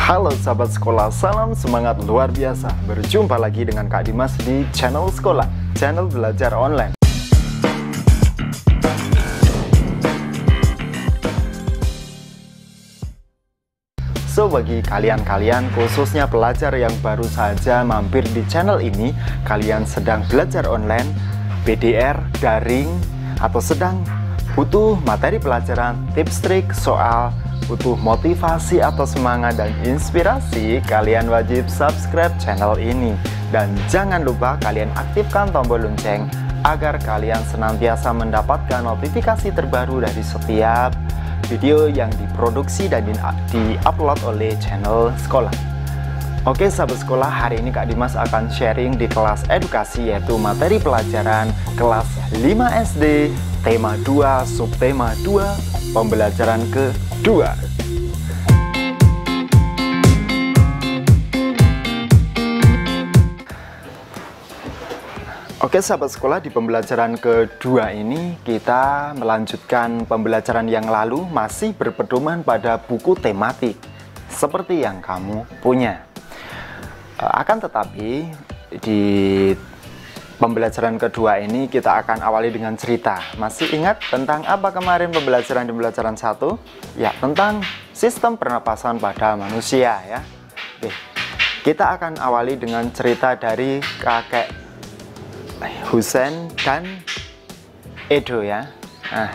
Halo sahabat sekolah, salam semangat luar biasa. Berjumpa lagi dengan Kak Dimas di channel sekolah, channel belajar online. So, bagi kalian-kalian, khususnya pelajar yang baru saja mampir di channel ini, kalian sedang belajar online, BDR, daring, atau sedang butuh materi pelajaran, tips trik, soal, butuh motivasi atau semangat dan inspirasi, kalian wajib subscribe channel ini. Dan jangan lupa kalian aktifkan tombol lonceng agar kalian senantiasa mendapatkan notifikasi terbaru dari setiap video yang diproduksi dan di-upload oleh channel sekolah. Oke sahabat sekolah, hari ini Kak Dimas akan sharing di kelas edukasi, yaitu materi pelajaran kelas 5 SD, tema 2, subtema 2, pembelajaran kedua. Oke sahabat sekolah, di pembelajaran kedua ini kita melanjutkan pembelajaran yang lalu, masih berpedoman pada buku tematik seperti yang kamu punya. Akan tetapi di pembelajaran kedua ini kita akan awali dengan cerita. Masih ingat tentang apa kemarin pembelajaran di pembelajaran 1? Ya, tentang sistem pernapasan pada manusia ya. Oke. Kita akan awali dengan cerita dari kakek Husen dan Edo ya. Nah,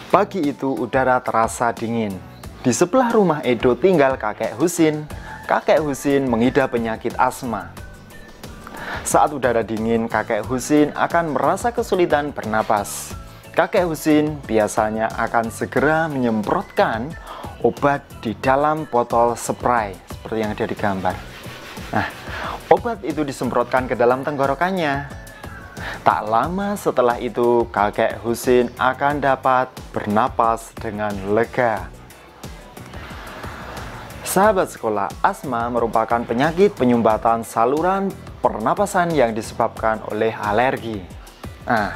pagi itu udara terasa dingin. Di sebelah rumah Edo tinggal kakek Husin. Kakek Husin mengidap penyakit asma. Saat udara dingin, kakek Husin akan merasa kesulitan bernapas. Kakek Husin biasanya akan segera menyemprotkan obat di dalam botol spray seperti yang ada di gambar. Nah, obat itu disemprotkan ke dalam tenggorokannya. Tak lama setelah itu, kakek Husin akan dapat bernapas dengan lega. Sahabat sekolah, asma merupakan penyakit penyumbatan saluran pernapasan yang disebabkan oleh alergi. Nah,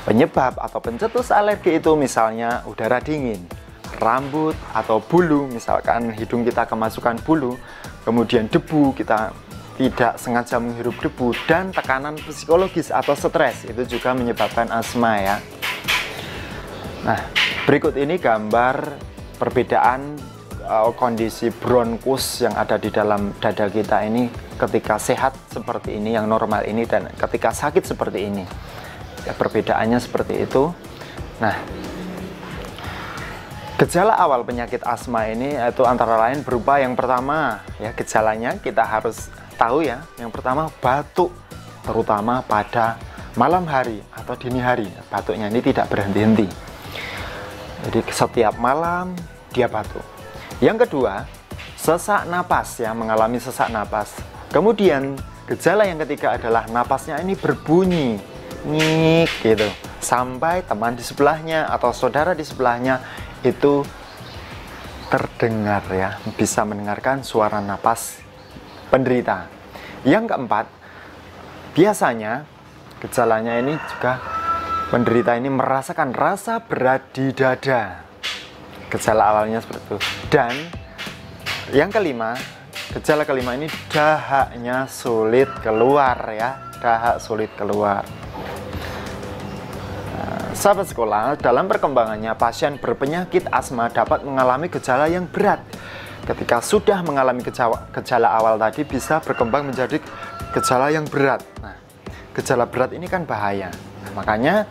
penyebab atau pencetus alergi itu misalnya udara dingin, rambut atau bulu, misalkan hidung kita kemasukan bulu, kemudian debu, kita tidak sengaja menghirup debu, dan tekanan psikologis atau stres itu juga menyebabkan asma ya. Nah, berikut ini gambar perbedaan kondisi bronkus yang ada di dalam dada kita ini ketika sehat seperti ini, yang normal ini, dan ketika sakit seperti ini ya, perbedaannya seperti itu. Nah, gejala awal penyakit asma ini itu antara lain berupa yang pertama ya, gejalanya kita harus tahu ya. Yang pertama, batuk, terutama pada malam hari atau dini hari. Batuknya ini tidak berhenti-henti, jadi setiap malam dia batuk. Yang kedua, sesak napas ya, mengalami sesak napas. Kemudian gejala yang ketiga adalah napasnya ini berbunyi nyik gitu, sampai teman di sebelahnya atau saudara di sebelahnya itu terdengar ya, bisa mendengarkan suara napas penderita. Yang keempat, biasanya gejalanya ini juga penderita ini merasakan rasa berat di dada. Gejala awalnya seperti itu. Dan yang kelima, gejala kelima ini dahaknya sulit keluar ya, dahak sulit keluar. Sahabat sekolah, dalam perkembangannya pasien berpenyakit asma dapat mengalami gejala yang berat. Ketika sudah mengalami gejala awal tadi, bisa berkembang menjadi gejala yang berat. Nah, gejala berat ini kan bahaya. Nah, makanya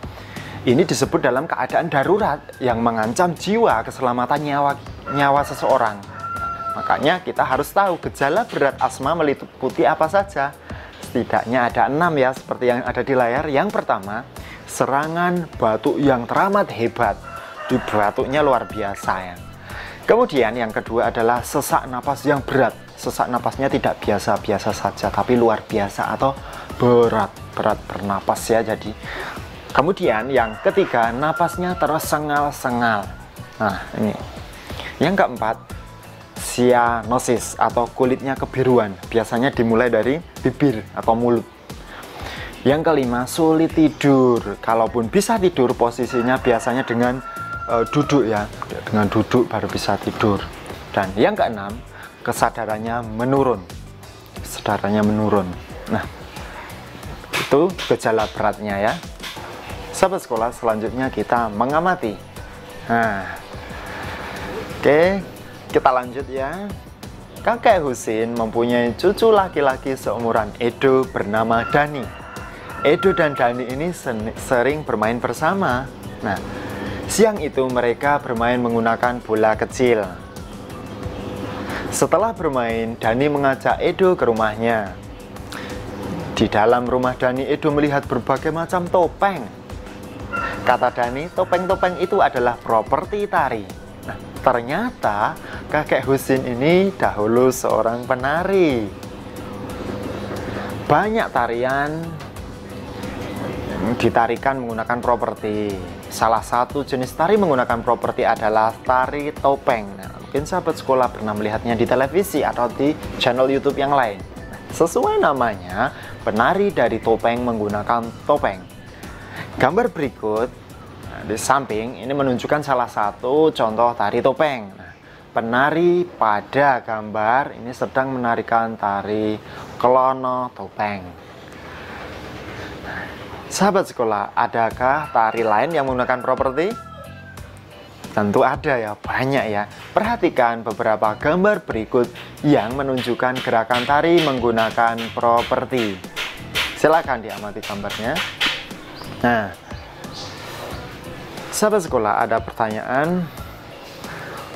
ini disebut dalam keadaan darurat yang mengancam jiwa, keselamatan nyawa seseorang. Nah, makanya kita harus tahu gejala berat asma meliputi apa saja. Setidaknya ada 6 ya, seperti yang ada di layar. Yang pertama, serangan batuk yang teramat hebat. Di batuknya luar biasa ya. Kemudian yang kedua adalah sesak napas yang berat. Sesak napasnya tidak biasa-biasa saja, tapi luar biasa atau berat bernapas ya. Jadi kemudian yang ketiga, napasnya tersengal-sengal. Nah, ini. Yang keempat, sianosis atau kulitnya kebiruan. Biasanya dimulai dari bibir atau mulut. Yang kelima, sulit tidur. Kalaupun bisa tidur, posisinya biasanya dengan duduk ya, dengan duduk baru bisa tidur. Dan yang keenam, kesadarannya menurun. Kesadarannya menurun. Nah, itu gejala beratnya ya. Sahabat sekolah, selanjutnya kita mengamati. Nah, oke, kita lanjut ya. Kakek Husin mempunyai cucu laki-laki seumuran Edo bernama Dani. Edo dan Dani ini sering bermain bersama. Nah, siang itu mereka bermain menggunakan bola kecil. Setelah bermain, Dani mengajak Edo ke rumahnya. Di dalam rumah Dani, Edo melihat berbagai macam topeng. Kata Dani, topeng-topeng itu adalah properti tari. Nah, ternyata kakek Husin ini dahulu seorang penari. Banyak tarian ditarikan menggunakan properti. Salah satu jenis tari menggunakan properti adalah tari topeng. Nah, mungkin sahabat sekolah pernah melihatnya di televisi atau di channel YouTube yang lain. Sesuai namanya, penari dari topeng menggunakan topeng. Gambar berikut di samping ini menunjukkan salah satu contoh tari topeng. Nah, penari pada gambar ini sedang menarikan tari klono topeng. Sahabat sekolah, adakah tari lain yang menggunakan properti? Tentu ada ya, banyak ya. Perhatikan beberapa gambar berikut yang menunjukkan gerakan tari menggunakan properti. Silakan diamati gambarnya. Nah, sahabat sekolah, ada pertanyaan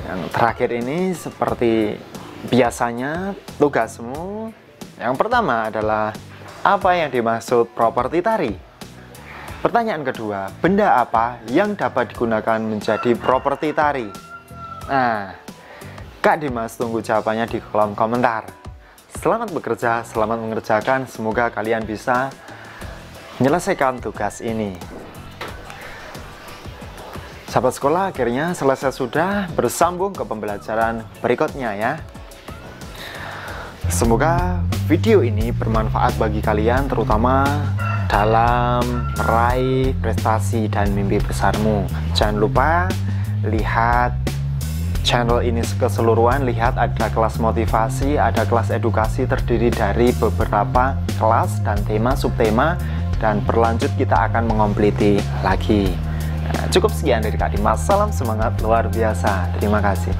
yang terakhir ini seperti biasanya tugasmu. Yang pertama adalah apa yang dimaksud properti tari? Pertanyaan kedua, benda apa yang dapat digunakan menjadi properti tari? Nah, Kak Dimas tunggu jawabannya di kolom komentar. Selamat bekerja, selamat mengerjakan. Semoga kalian bisa menyelesaikan tugas ini. Sahabat sekolah, akhirnya selesai sudah, bersambung ke pembelajaran berikutnya ya. Semoga video ini bermanfaat bagi kalian, terutama dalam meraih prestasi dan mimpi besarmu. Jangan lupa lihat channel ini keseluruhan. Lihat ada kelas motivasi, ada kelas edukasi terdiri dari beberapa kelas dan tema subtema, dan berlanjut kita akan mengompletti lagi. Nah, cukup sekian dari Kak Dimas. Salam semangat luar biasa. Terima kasih.